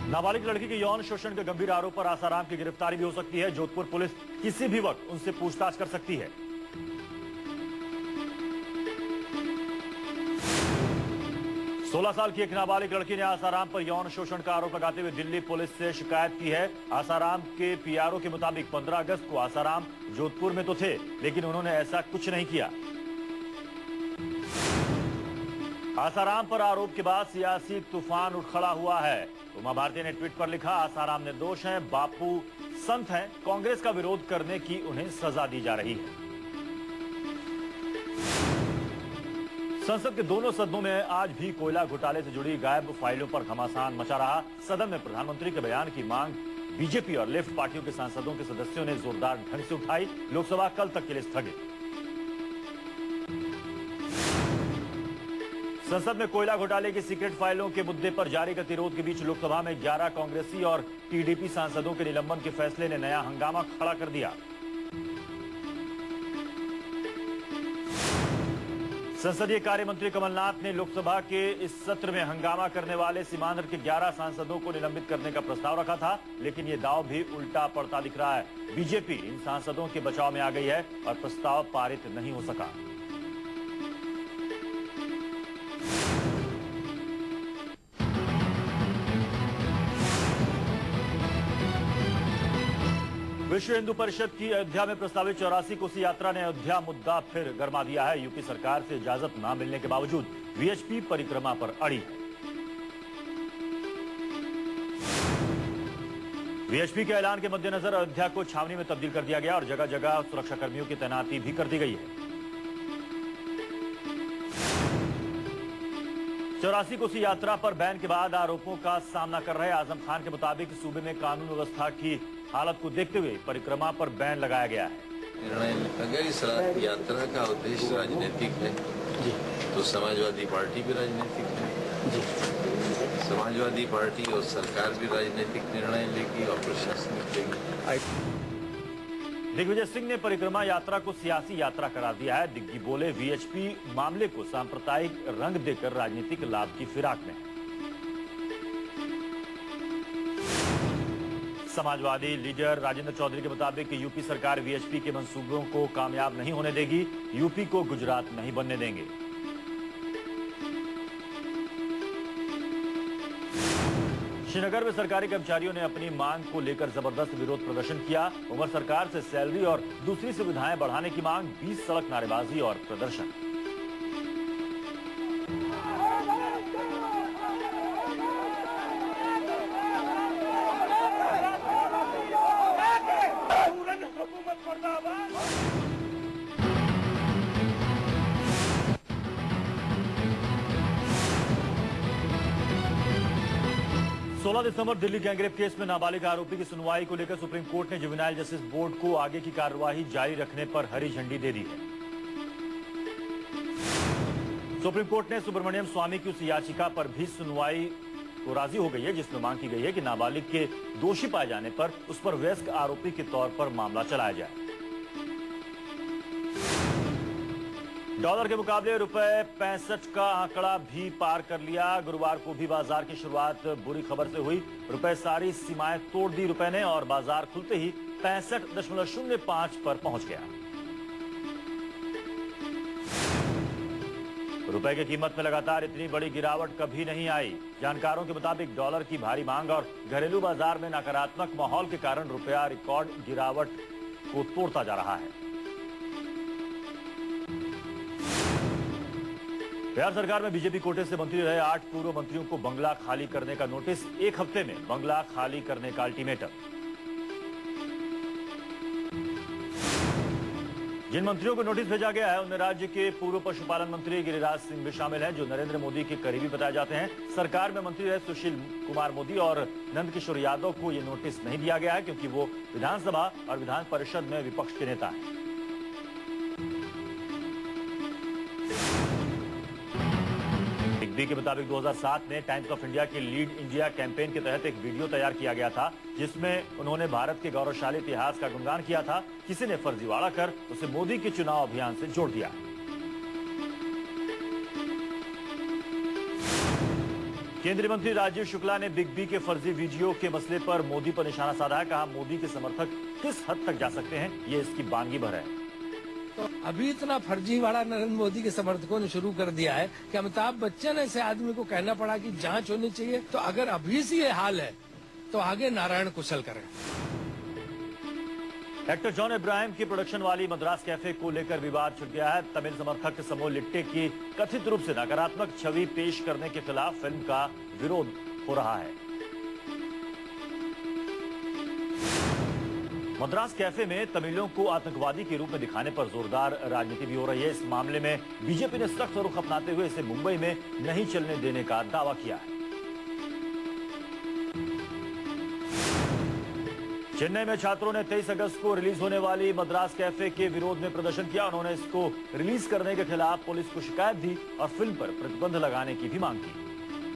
नाबालिग लड़की के यौन शोषण के गंभीर आरोप पर आसाराम की गिरफ्तारी भी हो सकती है। जोधपुर पुलिस किसी भी वक्त उनसे पूछताछ कर सकती है। सोलह साल की एक नाबालिग लड़की ने आसाराम पर यौन शोषण का आरोप लगाते हुए दिल्ली पुलिस से शिकायत की है। आसाराम के पीआरओ के मुताबिक 15 अगस्त को आसाराम जोधपुर में तो थे, लेकिन उन्होंने ऐसा कुछ नहीं किया। आसाराम पर आरोप के बाद सियासी तूफान उठ खड़ा हुआ है। उमा भारती ने ट्वीट पर लिखा, आसाराम निर्दोष हैं, बापू संत हैं, कांग्रेस का विरोध करने की उन्हें सजा दी जा रही है। संसद के दोनों सदनों में आज भी कोयला घोटाले से जुड़ी गायब फाइलों पर घमासान मचा रहा। सदन में प्रधानमंत्री के बयान की मांग बीजेपी और लेफ्ट पार्टियों के सांसदों के सदस्यों ने जोरदार ढंग से उठाई। लोकसभा कल तक के लिए स्थगित। संसद में कोयला घोटाले की सीक्रेट फाइलों के मुद्दे पर जारी गतिरोध के बीच लोकसभा में 11 कांग्रेसी और टीडीपी सांसदों के निलंबन के फैसले ने नया हंगामा खड़ा कर दिया। संसदीय कार्य मंत्री कमलनाथ ने लोकसभा के इस सत्र में हंगामा करने वाले सीमांध्र के 11 सांसदों को निलंबित करने का प्रस्ताव रखा था, लेकिन यह दांव भी उल्टा पड़ता दिख रहा है। बीजेपी इन सांसदों के बचाव में आ गई है और प्रस्ताव पारित नहीं हो सका। विश्व हिंदू परिषद की अयोध्या में प्रस्तावित 84 कोसी यात्रा ने अयोध्या मुद्दा फिर गर्मा दिया है। यूपी सरकार से इजाजत न मिलने के बावजूद वीएचपी परिक्रमा पर अड़ी है। वीएचपी के ऐलान के मद्देनजर अयोध्या को छावनी में तब्दील कर दिया गया और जगह जगह सुरक्षाकर्मियों की तैनाती भी कर दी गई है। 84 कोसी यात्रा पर बैन के बाद आरोपों का सामना कर रहे आजम खान के मुताबिक सूबे में कानून व्यवस्था की हालत को देखते हुए परिक्रमा पर बैन लगाया गया है। अगर इस यात्रा का उद्देश्य राजनीतिक है जी, तो समाजवादी पार्टी भी राजनीतिक है जी। समाजवादी पार्टी और सरकार भी राजनीतिक निर्णय लेगी और प्रशासनिक लेगी। दिग्विजय सिंह ने परिक्रमा यात्रा को सियासी यात्रा करार दिया है। दिग्गी बोले, वीएचपी मामले को सांप्रदायिक रंग देकर राजनीतिक लाभ की फिराक में है। समाजवादी लीडर राजेंद्र चौधरी के मुताबिक यूपी सरकार वीएचपी के मंसूबों को कामयाब नहीं होने देगी। यूपी को गुजरात नहीं बनने देंगे। श्रीनगर में सरकारी कर्मचारियों ने अपनी मांग को लेकर जबरदस्त विरोध प्रदर्शन किया। उमर सरकार से सैलरी और दूसरी सुविधाएं बढ़ाने की मांग, 20 सड़क नारेबाजी और प्रदर्शन। सोलह दिसंबर दिल्ली गैंगरेप केस में नाबालिग आरोपी की सुनवाई को लेकर सुप्रीम कोर्ट ने जुवेनाइल जस्टिस बोर्ड को आगे की कार्यवाही जारी रखने पर हरी झंडी दे दी है। सुप्रीम कोर्ट ने सुब्रमण्यम स्वामी की उस याचिका पर भी सुनवाई को राजी हो गई है, जिसमें मांग की गई है कि नाबालिग के दोषी पाए जाने पर उस पर वयस्क आरोपी के तौर पर मामला चलाया जाए। डॉलर के मुकाबले रुपए 65 का आंकड़ा भी पार कर लिया। गुरुवार को भी बाजार की शुरुआत बुरी खबर से हुई। रुपए सारी सीमाएं तोड़ दी रुपए ने और बाजार खुलते ही 65.05 पर पहुंच गया। रुपए की कीमत में लगातार इतनी बड़ी गिरावट कभी नहीं आई। जानकारों के मुताबिक डॉलर की भारी मांग और घरेलू बाजार में नकारात्मक माहौल के कारण रुपया रिकॉर्ड गिरावट को तोड़ता जा रहा है। बिहार सरकार में बीजेपी कोटे से मंत्री रहे 8 पूर्व मंत्रियों को बंगला खाली करने का नोटिस, 1 हफ्ते में बंगला खाली करने का अल्टीमेटम। जिन मंत्रियों को नोटिस भेजा गया है उनमें राज्य के पूर्व पशुपालन मंत्री गिरिराज सिंह भी शामिल हैं, जो नरेंद्र मोदी के करीबी बताए जाते हैं। सरकार में मंत्री रहे सुशील कुमार मोदी और नंदकिशोर यादव को यह नोटिस नहीं दिया गया है, क्योंकि वो विधानसभा और विधान परिषद में विपक्ष के नेता हैं। के मुताबिक 2007 में टाइम्स ऑफ इंडिया के लीड इंडिया कैंपेन के तहत एक वीडियो तैयार किया गया था, जिसमें उन्होंने भारत के गौरवशाली इतिहास का गुणगान किया था। किसी ने फर्जीवाड़ा कर उसे मोदी के चुनाव अभियान से जोड़ दिया। केंद्रीय मंत्री राजीव शुक्ला ने बिग बी के फर्जी वीडियो के मसले पर मोदी पर निशाना साधा है। कहा, मोदी के समर्थक किस हद तक जा सकते हैं, ये इसकी बानगी भर है। तो अभी इतना फर्जीवाड़ा नरेंद्र मोदी के समर्थकों ने शुरू कर दिया है कि अमिताभ बच्चन ऐसे आदमी को कहना पड़ा कि जांच होनी चाहिए। तो अगर अभी से ये हाल है तो आगे नारायण कुशल करें। एक्टर जॉन इब्राहिम की प्रोडक्शन वाली मद्रास कैफे को लेकर विवाद छिड़ गया है। तमिल समर्थक समूह लिट्टे की कथित रूप से नकारात्मक छवि पेश करने के खिलाफ फिल्म का विरोध हो रहा है। मद्रास कैफे में तमिलों को आतंकवादी के रूप में दिखाने पर जोरदार राजनीति भी हो रही है। इस मामले में बीजेपी ने सख्त रुख अपनाते हुए इसे मुंबई में नहीं चलने देने का दावा किया है। चेन्नई में छात्रों ने 23 अगस्त को रिलीज होने वाली मद्रास कैफे के विरोध में प्रदर्शन किया। उन्होंने इसको रिलीज करने के खिलाफ पुलिस को शिकायत दी और फिल्म पर प्रतिबंध लगाने की भी मांग की।